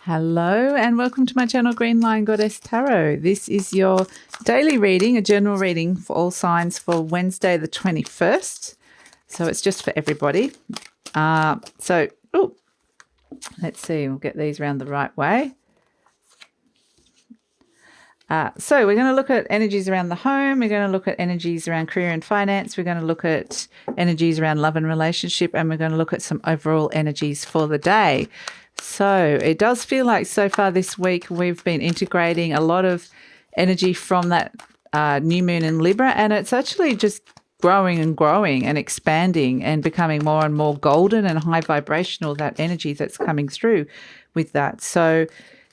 Hello and welcome to my channel GreenLion Goddess Tarot. This is your daily reading, a general reading for all signs for Wednesday the 21st. So it's just for everybody. Let's see, we'll get these around the right way. So we're going to look at energies around the home. We're going to look at energies around career and finance. We're going to look at energies around love and relationship. And we're going to look at some overall energies for the day. So it does feel like so far this week we've been integrating a lot of energy from that new moon in Libra, and it's actually just growing and expanding and becoming more and more golden and high vibrational, that energy that's coming through with that. So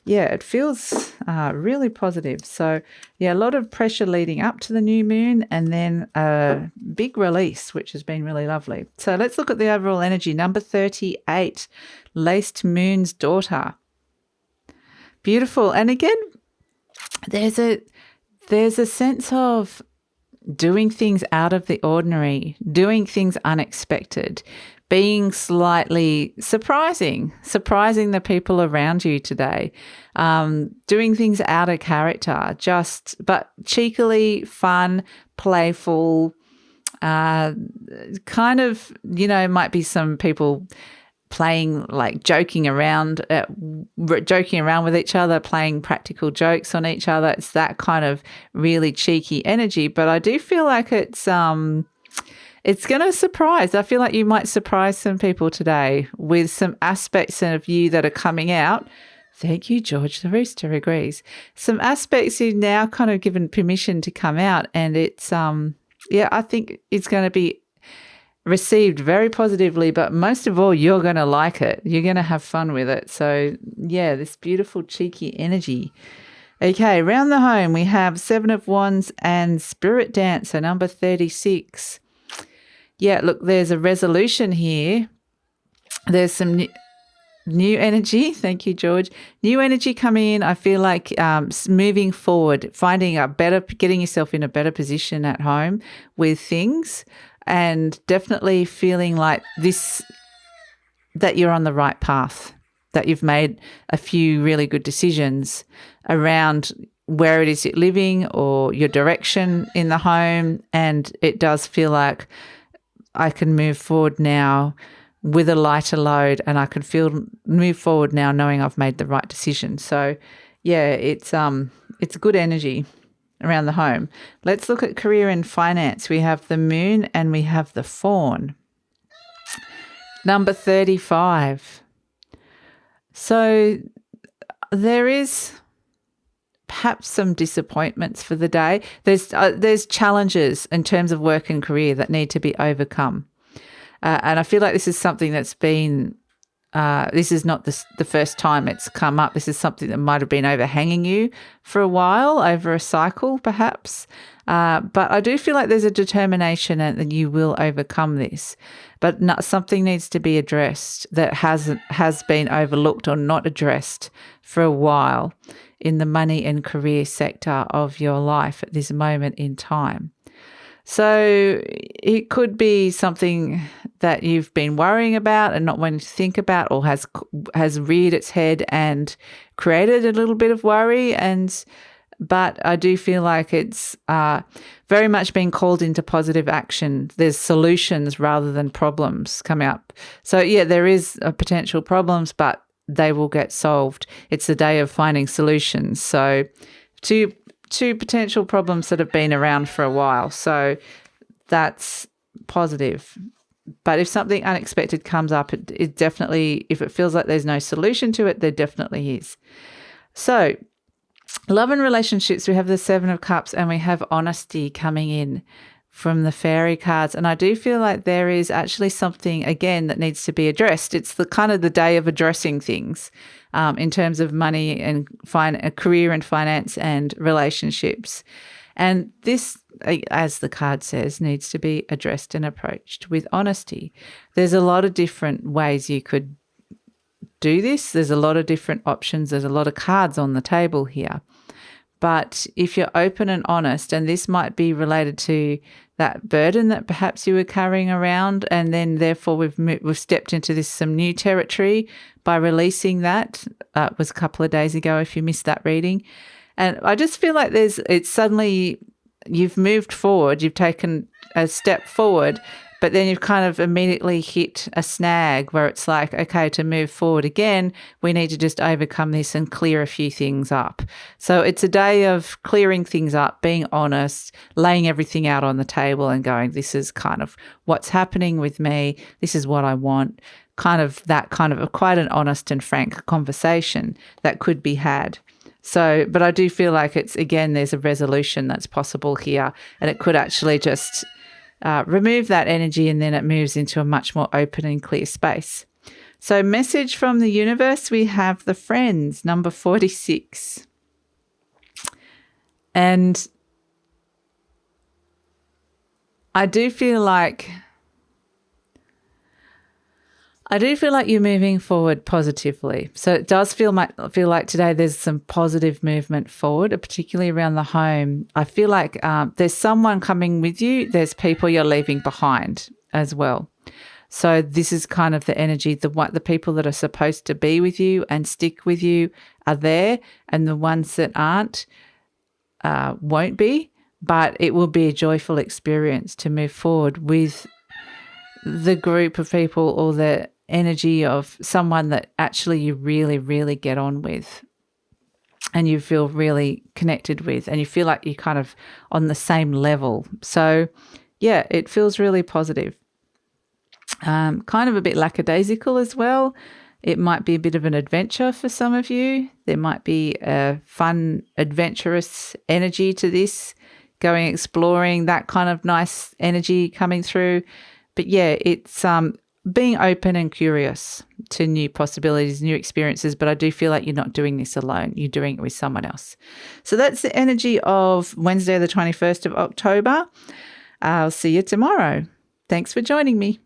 yeah, it feels really positive. So yeah, a lot of pressure leading up to the new moon and then a big release, which has been really lovely. So let's look at the overall energy. Number 38, Laced Moon's Daughter. Beautiful. And again, there's a sense of doing things out of the ordinary, doing things unexpected, being slightly surprising the people around you today, doing things out of character, but cheekily, fun, playful, kind of, might be some people playing, like joking around with each other, playing practical jokes on each other. It's that kind of really cheeky energy. But I do feel like it's going to surprise. I feel like you might surprise some people today with some aspects of you that are coming out. Thank you, George. The Rooster agrees. Some aspects you've now kind of given permission to come out, and it's I think it's going to be received very positively, but most of all, you're going to like it. You're going to have fun with it. So yeah, this beautiful cheeky energy. Okay, around the home, we have 7 of Wands and Spirit Dancer, number 36. Yeah, look, there's a resolution here. There's some new energy. Thank you, George. New energy coming in. I feel like moving forward, getting yourself in a better position at home with things, and definitely feeling like that you're on the right path, that you've made a few really good decisions around where it is you're living or your direction in the home. And it does feel like I can move forward now with a lighter load, and I can move forward now knowing I've made the right decision. So yeah, it's good energy around the home. Let's look at career and finance. We have the moon and we have the fawn. Number 35. So there is perhaps some disappointments for the day. There's challenges in terms of work and career that need to be overcome. And I feel like this is something that's been, this is not the first time it's come up. This is something that might have been overhanging you for a while, over a cycle perhaps. But I do feel like there's a determination that you will overcome this. But something needs to be addressed that has been overlooked or not addressed for a while in the money and career sector of your life at this moment in time. So it could be something that you've been worrying about and not wanting to think about, or has reared its head and created a little bit of worry. But I do feel like it's very much being called into positive action. There's solutions rather than problems coming up. So yeah, there is potential problems, but they will get solved. It's a day of finding solutions. So two potential problems that have been around for a while. So that's positive. But if something unexpected comes up, it definitely, if it feels like there's no solution to it, there definitely is. So love and relationships, we have the 7 of Cups and we have honesty coming in from the fairy cards. And I do feel like there is actually something, again, that needs to be addressed. It's the kind of the day of addressing things in terms of money and career and finance and relationships. And this, as the card says, needs to be addressed and approached with honesty. There's a lot of different ways you could do this. There's a lot of different options. There's a lot of cards on the table here. But if you're open and honest, and this might be related to that burden that perhaps you were carrying around, and then therefore we've stepped into some new territory by releasing that. It was a couple of days ago if you missed that reading. And I just feel like it's suddenly you've moved forward, you've taken a step forward, but then you've kind of immediately hit a snag where it's like, okay, to move forward again, we need to just overcome this and clear a few things up. So it's a day of clearing things up, being honest, laying everything out on the table and going, this is kind of what's happening with me. This is what I want. Kind of quite an honest and frank conversation that could be had. So, but I do feel like there's a resolution that's possible here, and it could actually just remove that energy, and then it moves into a much more open and clear space. So, message from the universe, we have the Friends, number 46. And I do feel like you're moving forward positively. So it does feel like today there's some positive movement forward, particularly around the home. I feel like there's someone coming with you. There's people you're leaving behind as well. So this is kind of the energy. The people that are supposed to be with you and stick with you are there, and the ones that aren't won't be. But it will be a joyful experience to move forward with the group of people or the energy of someone that actually you really, really get on with and you feel really connected with, and you feel like you're kind of on the same level. So, yeah, it feels really positive. Kind of a bit lackadaisical as well. It might be a bit of an adventure for some of you. There might be a fun, adventurous energy to this, going exploring, that kind of nice energy coming through. But yeah, it's being open and curious to new possibilities, new experiences. But I do feel like you're not doing this alone. You're doing it with someone else. So that's the energy of Wednesday, the 21st of October. I'll see you tomorrow. Thanks for joining me.